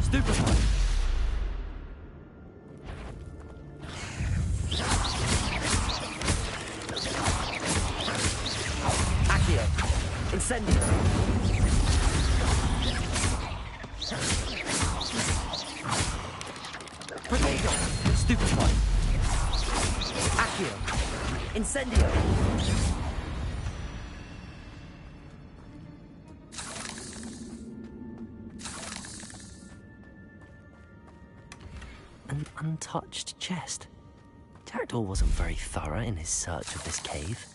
Stupefy. Accio. Incendio. Protego. Stupefy. Accio. Incendio. An untouched chest. Jackdaw wasn't very thorough in his search of this cave.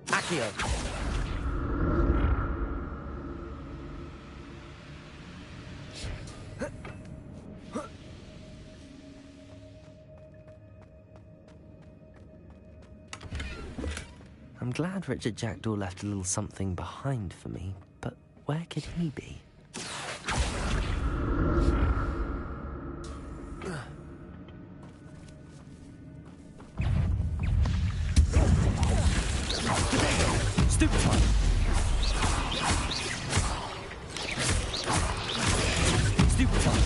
Accio. I'm glad Richard Jackdaw left a little something behind for me, but where could he be? Stupefy. Stupefy.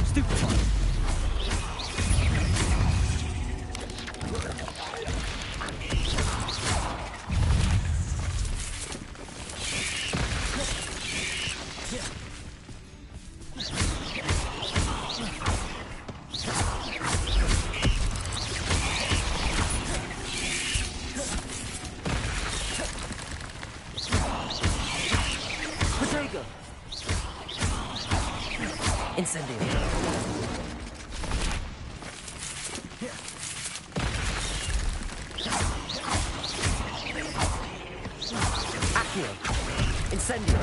Stupefy. Protego. Incendio. Accio. Incendio.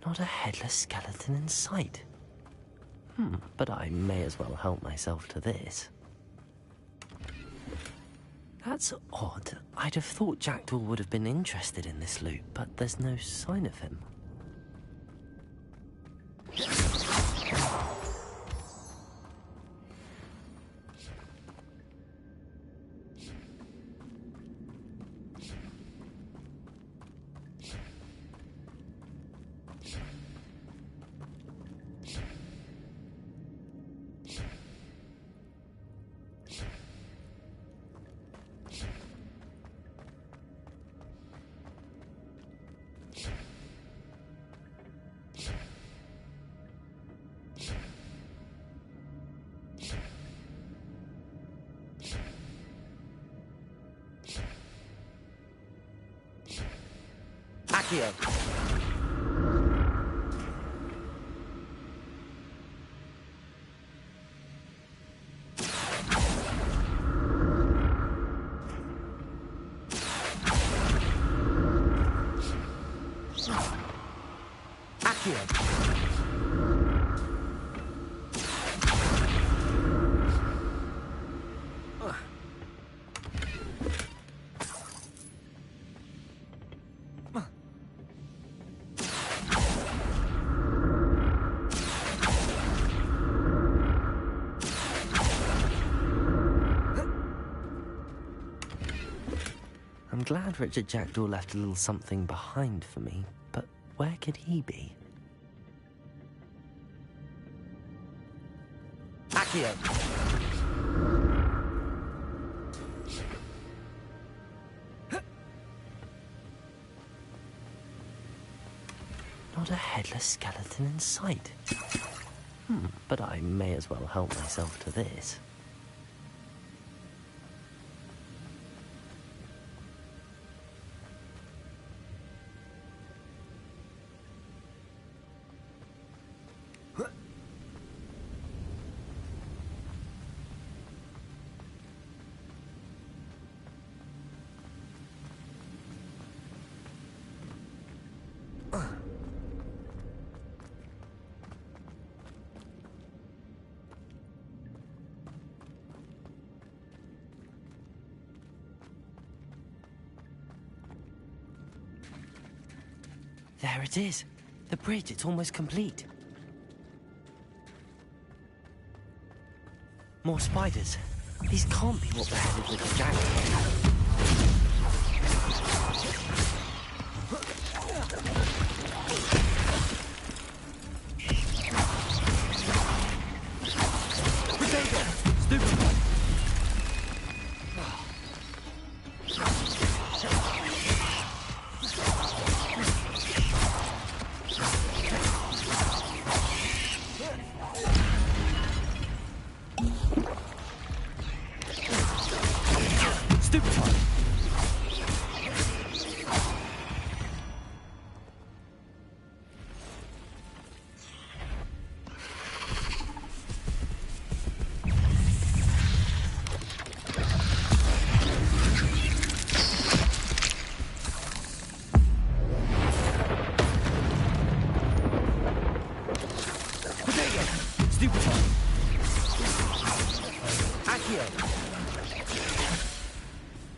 Not a headless skeleton in sight. But I may as well help myself to this. That's odd. I'd have thought Jackdaw would have been interested in this loot, but there's no sign of him. Accio. Accio. I'm glad Richard Jackdaw left a little something behind for me, but where could he be? Accio. not a headless skeleton in sight. But I may as well help myself to this. There it is. The bridge, it's almost complete. More spiders. These can't be what were headed with the jackal.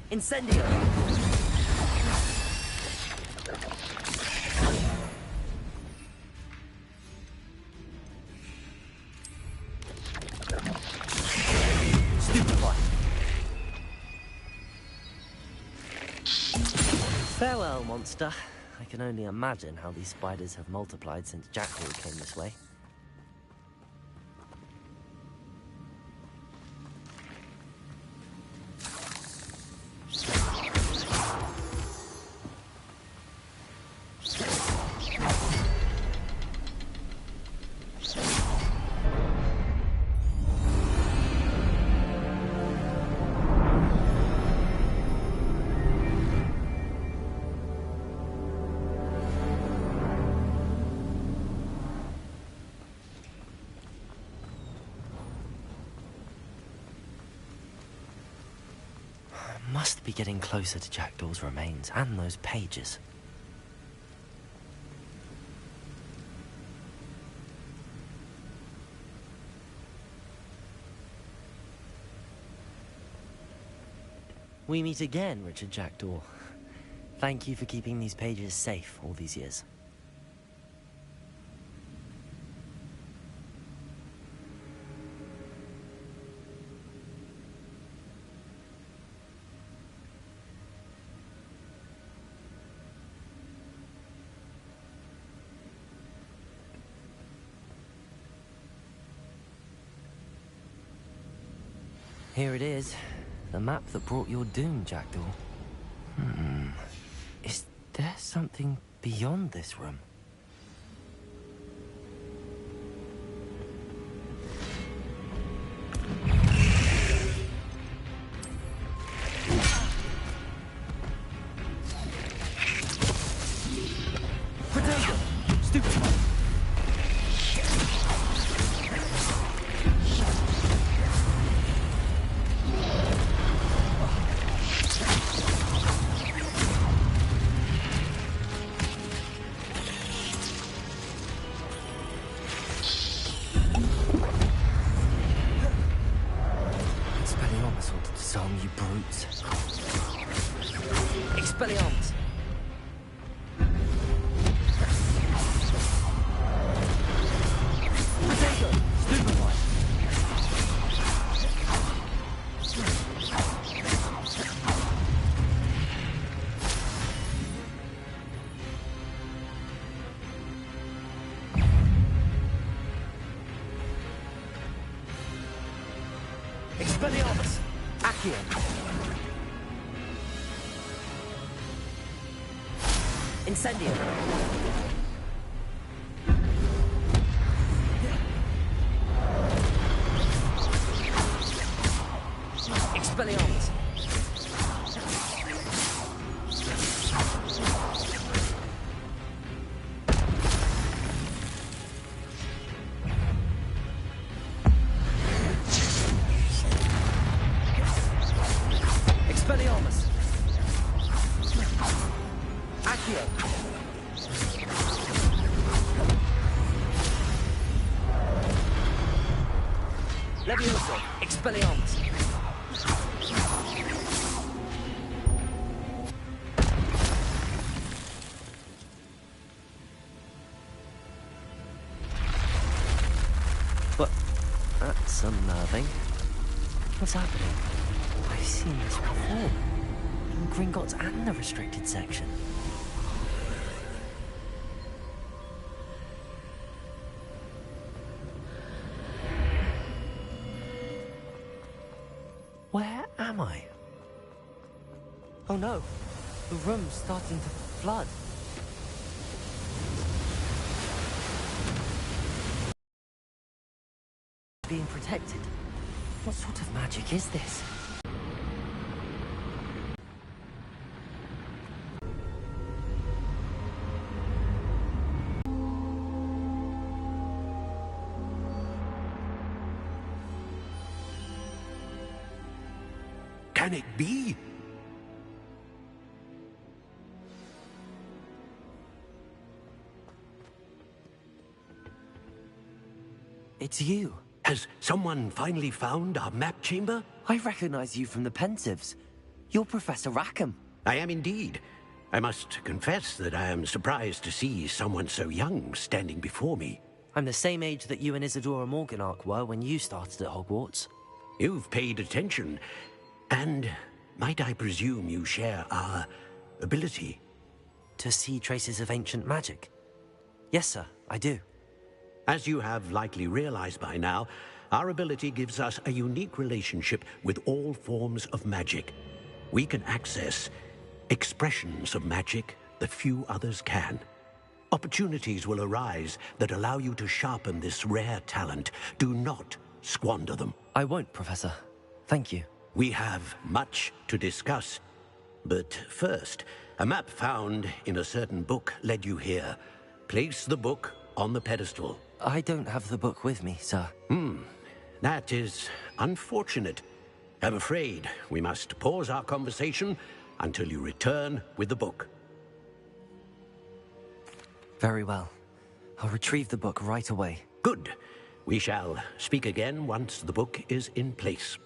Incendio! Stupefy! Farewell, monster. I can only imagine how these spiders have multiplied since Jackdaw came this way. Must be getting closer to Jackdaw's remains and those pages. We meet again, Richard Jackdaw. Thank you for keeping these pages safe all these years. Here it is, the map that brought your doom, Jackdaw. Is there something beyond this room? Potato! Stupid! You brutes. Expelliarmus! Potato! Stupefy! Expelliarmus! Accio! Incendio! Accio! Levioso! Expelliarmus! But that's unnerving. What's happening? I've seen this before. In Gringotts and the restricted section. Where am I? Oh no, the room's starting to flood. Being protected. What sort of magic is this? Can it be? It's you. Has someone finally found our map chamber? I recognize you from the Pensieves. You're Professor Rackham. I am indeed. I must confess that I am surprised to see someone so young standing before me. I'm the same age that you and Isidora Morganach were when you started at Hogwarts. You've paid attention. And might I presume you share our ability? To see traces of ancient magic? Yes, sir, I do. As you have likely realized by now, our ability gives us a unique relationship with all forms of magic. We can access expressions of magic that few others can. Opportunities will arise that allow you to sharpen this rare talent. Do not squander them. I won't, Professor. Thank you. We have much to discuss. But first, a map found in a certain book led you here. Place the book on the pedestal. I don't have the book with me, sir. That is unfortunate. I'm afraid we must pause our conversation until you return with the book. Very well. I'll retrieve the book right away. Good. We shall speak again once the book is in place.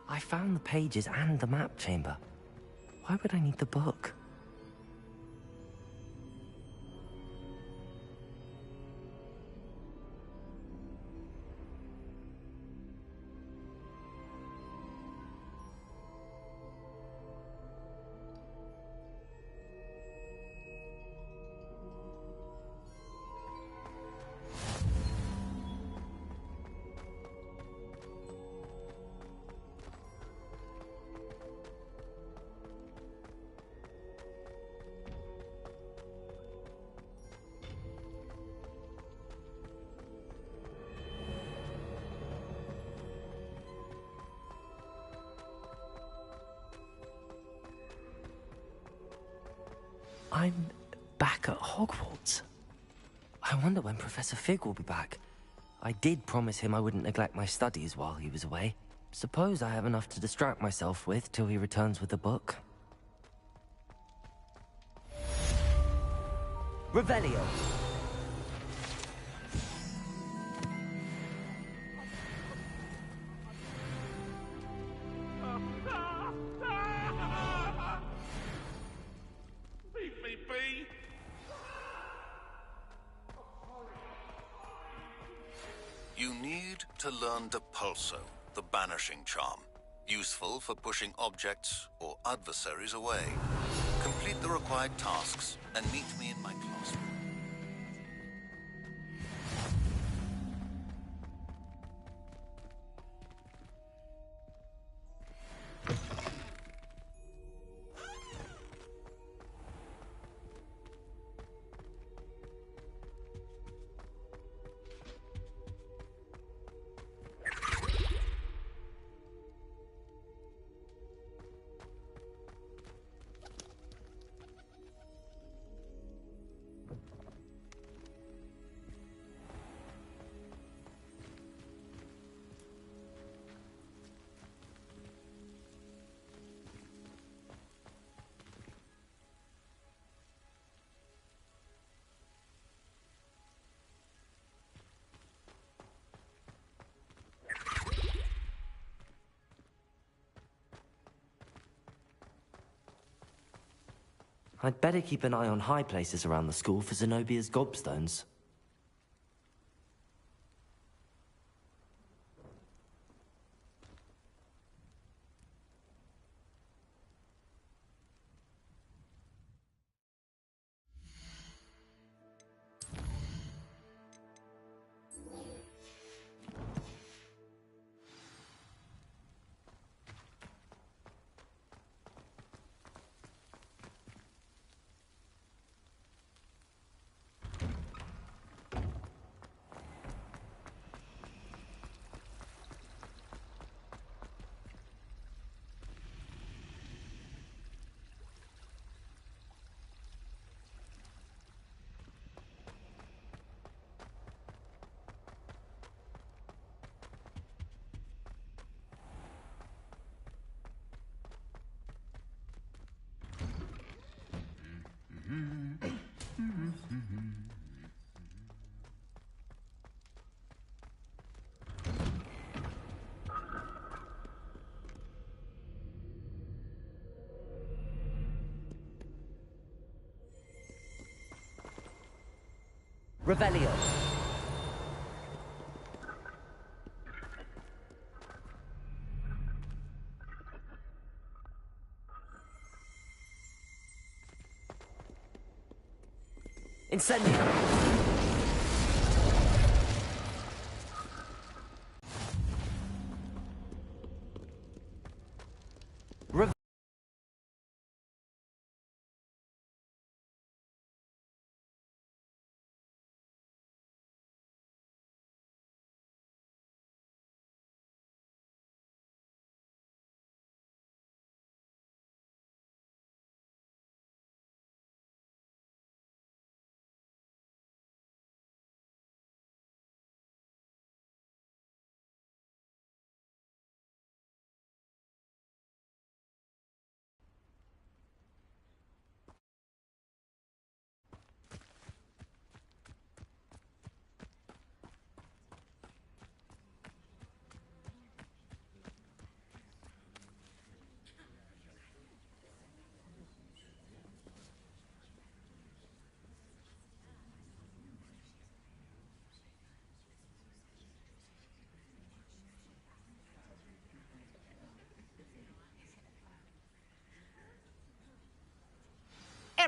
I found the pages and the map chamber. Why would I need the book? I'm back at Hogwarts. I wonder when Professor Fig will be back. I did promise him I wouldn't neglect my studies while he was away. Suppose I have enough to distract myself with till he returns with the book. Revelio. You need to learn Depulso, the banishing charm. Useful for pushing objects or adversaries away. Complete the required tasks and meet me in my classroom. I'd better keep an eye on high places around the school for Zenobia's gobstones. Revelio. Incendio.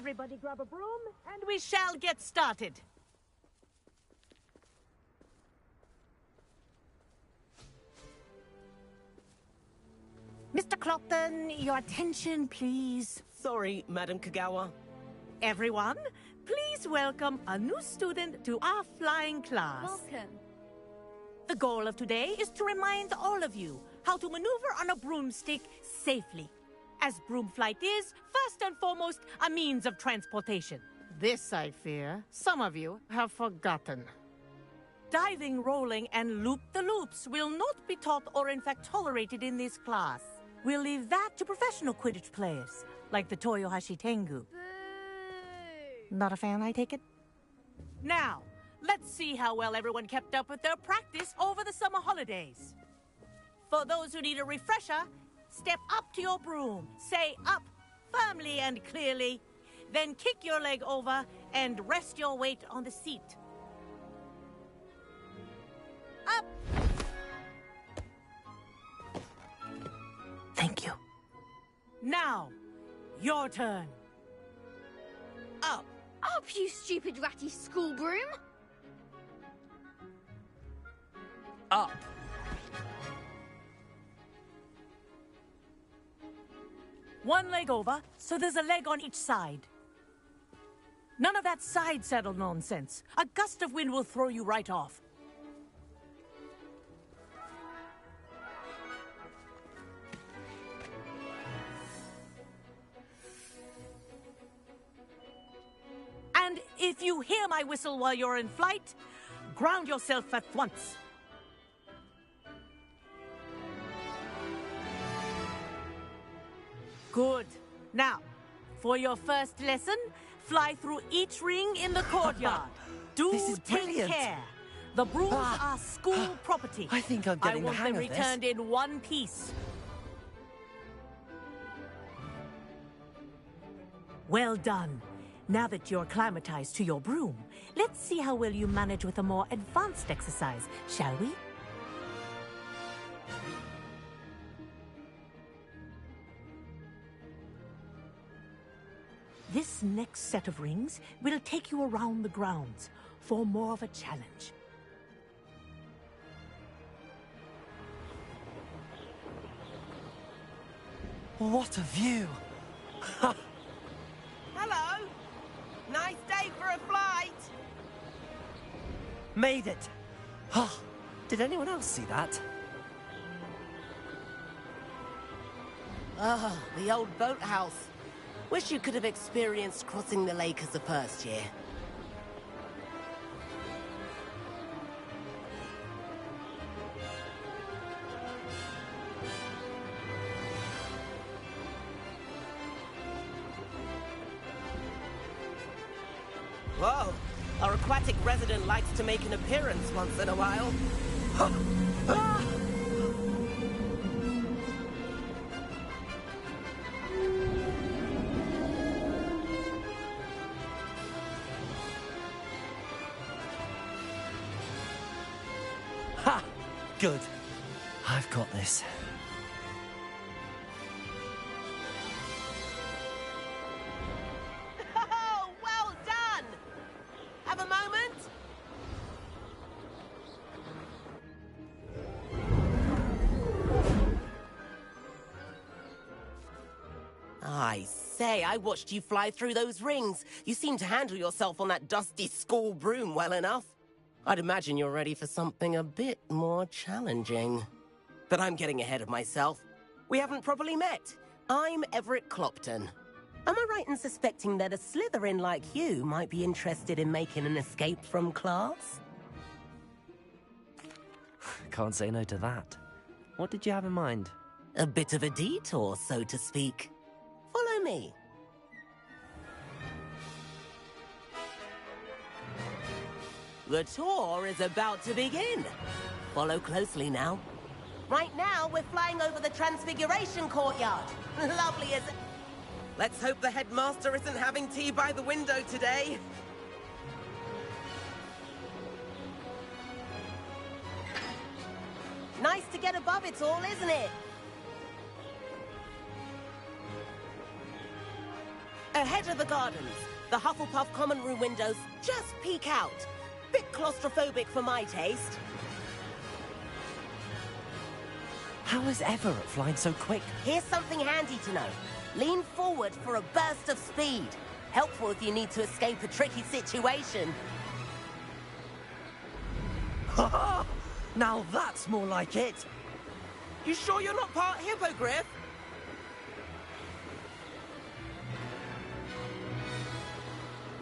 Everybody grab a broom, and we shall get started. Mr. Clopton, your attention, please. Sorry, Madam Kagawa. Everyone, please welcome a new student to our flying class. Welcome. The goal of today is to remind all of you how to maneuver on a broomstick safely, as broom flight is, first and foremost, a means of transportation. This, I fear, some of you have forgotten. Diving, rolling, and loop-the-loops will not be taught or in fact tolerated in this class. We'll leave that to professional Quidditch players, like the Toyohashi Tengu. Boo! Not a fan, I take it? Now, let's see how well everyone kept up with their practice over the summer holidays. For those who need a refresher, step up to your broom, say up firmly and clearly, then kick your leg over and rest your weight on the seat. Up! Thank you. Now, your turn. Up. Up, you stupid ratty school broom! Up. One leg over, so there's a leg on each side. None of that side saddle nonsense. A gust of wind will throw you right off. And if you hear my whistle while you're in flight, ground yourself at once. Good. Now, for your first lesson, fly through each ring in the courtyard. Do This is take brilliant. care. The brooms are school property. I think I'm getting I the want hang them of this. returned in one piece. Well done. Now that you're acclimatized to your broom, let's see how well you manage with a more advanced exercise, shall we? This next set of rings will take you around the grounds for more of a challenge. What a view! Hello! Nice day for a flight! Made it! Oh, did anyone else see that? Ah, the old boathouse. Wish you could have experienced crossing the lake as a first year. Whoa! Our aquatic resident likes to make an appearance once in a while. Ha! Good. I've got this. Oh, well done! Have a moment? I say, I watched you fly through those rings. You seem to handle yourself on that dusty school broom well enough. I'd imagine you're ready for something a bit more challenging. But I'm getting ahead of myself. We haven't properly met. I'm Everett Clopton. Am I right in suspecting that a Slytherin like you might be interested in making an escape from class? Can't say no to that. What did you have in mind? A bit of a detour, so to speak. Follow me. The tour is about to begin. Follow closely now. Right now, we're flying over the Transfiguration Courtyard. Lovely as... Let's hope the headmaster isn't having tea by the window today. Nice to get above it all, isn't it? Ahead of the gardens, the Hufflepuff common room windows just peek out. Bit claustrophobic for my taste. How is Everett flying so quick? Here's something handy to know. Lean forward for a burst of speed. Helpful if you need to escape a tricky situation. Ha! Now that's more like it. You sure you're not part hippogriff?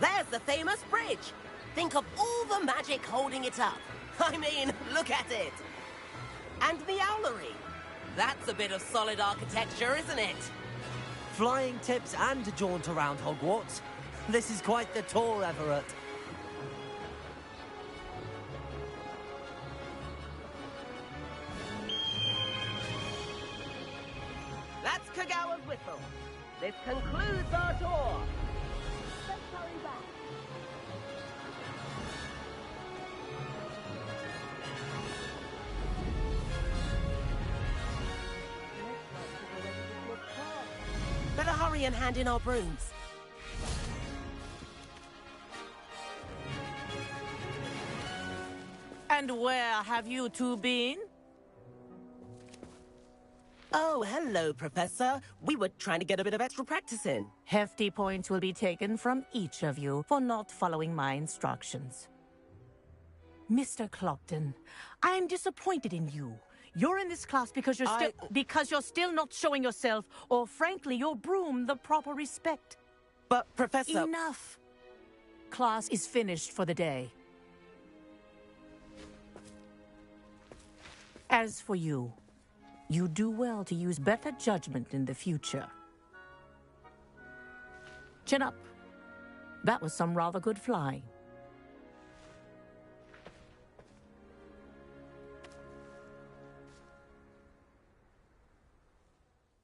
There's the famous bridge. Think of all the magic holding it up. I mean, look at it. And the owlery. That's a bit of solid architecture, isn't it? Flying tips and a jaunt around Hogwarts. This is quite the tour, Everett. That's Kagawa's whistle. This concludes our tour. Let's hurry back. Better hurry and hand in our brooms. And where have you two been? Oh, hello, Professor. We were trying to get a bit of extra practice in. Hefty points will be taken from each of you for not following my instructions. Mr. Clopton, I'm disappointed in you. You're in this class because you're still not showing yourself, or frankly, your broom, the proper respect. But, Professor... Enough. Class is finished for the day. As for you, you do well to use better judgment in the future. Chin up. That was some rather good flying.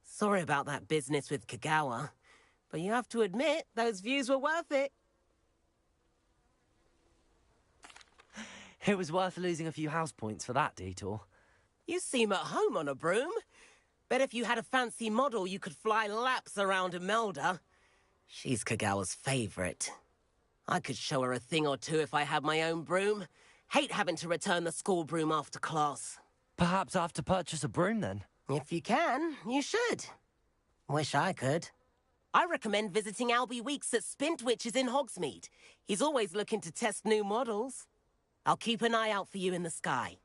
Sorry about that business with Kagawa, but you have to admit, those views were worth it. It was worth losing a few house points for that detour. You seem at home on a broom. Bet if you had a fancy model, you could fly laps around Imelda. She's Kagawa's favorite. I could show her a thing or two if I had my own broom. Hate having to return the school broom after class. Perhaps I have to purchase a broom then. If you can, you should. Wish I could. I recommend visiting Albie Weeks at Spintwitches in Hogsmeade. He's always looking to test new models. I'll keep an eye out for you in the sky.